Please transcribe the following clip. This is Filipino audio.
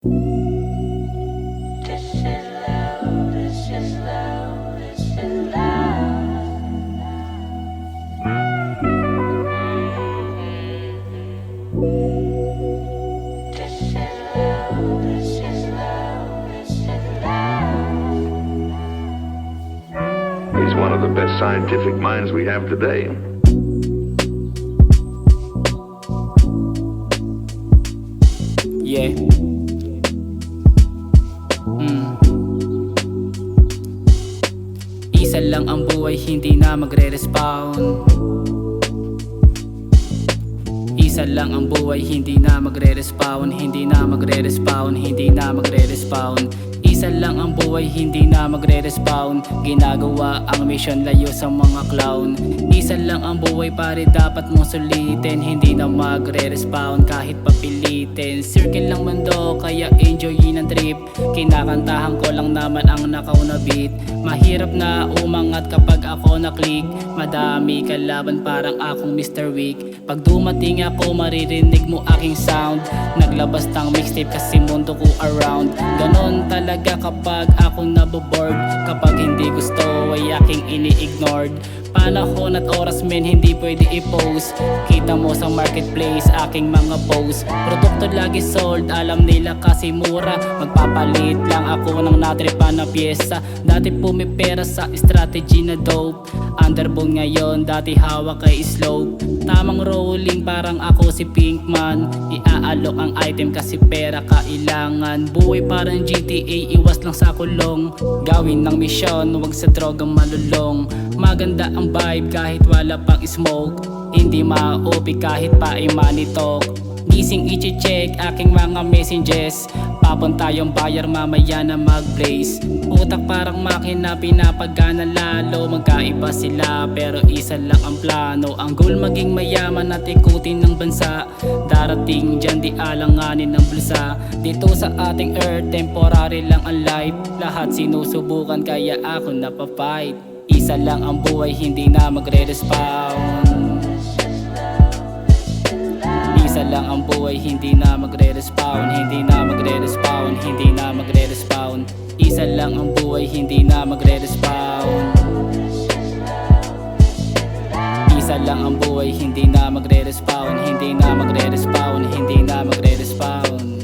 This is love, this is love, this is love. This is love, this is love, this is love. He's one of the best scientific minds we have today. Yeah. Isa lang ang buhay, hindi na magre-respawn. Isa lang ang buhay, hindi na magre-respawn. Hindi na magre-respawn, hindi na magre-respawn. Isa lang ang buhay, hindi na magre-respawn. Ginagawa ang mission, layo sa mga clown. Isa lang ang buhay, pare dapat mong sulitin. Hindi na magre-respawn kahit papilitin. Circle lang mundo, kaya enjoyin ang trip. Kinakantahan ko lang naman ang nakaunabit. Mahirap na umangat kapag ako na-click. Madami kalaban parang akong Mr. Weak. Pag dumating ako maririnig mo aking sound. Naglabas ng mixtape kasi mundo ko around. Ganon talaga kapag ako naboboard. Kapag hindi gusto ay aking ini-ignored. Panahon at oras men hindi pwede i-post. Kita mo sa marketplace aking mga post. Produkto lagi sold, alam nila kasi mura. Magpapalit lang ako ng natripa na pyesa. Dati pumipera sa strategy na dope. Underbone ngayon, dati hawak kay slope. Tamang rolling parang ako si Pinkman. Iaalok ang item kasi pera kailangan. Buhay parang GTA, iwas lang sa kulong. Gawin ng misyon, huwag sa drogang malulong. Maganda ang vibe kahit wala pang smoke. Hindi ma-OP kahit pa ay money talk. Gising i-check aking mga messages. Papunta yung buyer mamaya na mag-blaze. Utak parang makina pinapagana lalo. Magkaiba sila pero isa lang ang plano. Ang goal maging mayaman at ikutin ng bansa. Darating dyan di alanganin ng bulsa. Dito sa ating earth temporary lang ang life. Lahat sinusubukan kaya ako napafight. Isa lang ang buhay, hindi na magre-respawn. Isa lang ang buhay, hindi na magre-respawn. Hindi na magre-respawn, hindi na magre-respawn. Isa lang ang buhay, hindi na magre-respawn. Isa lang ang buhay, hindi na magre-respawn. Hindi na magre-respawn, hindi na magre-respawn.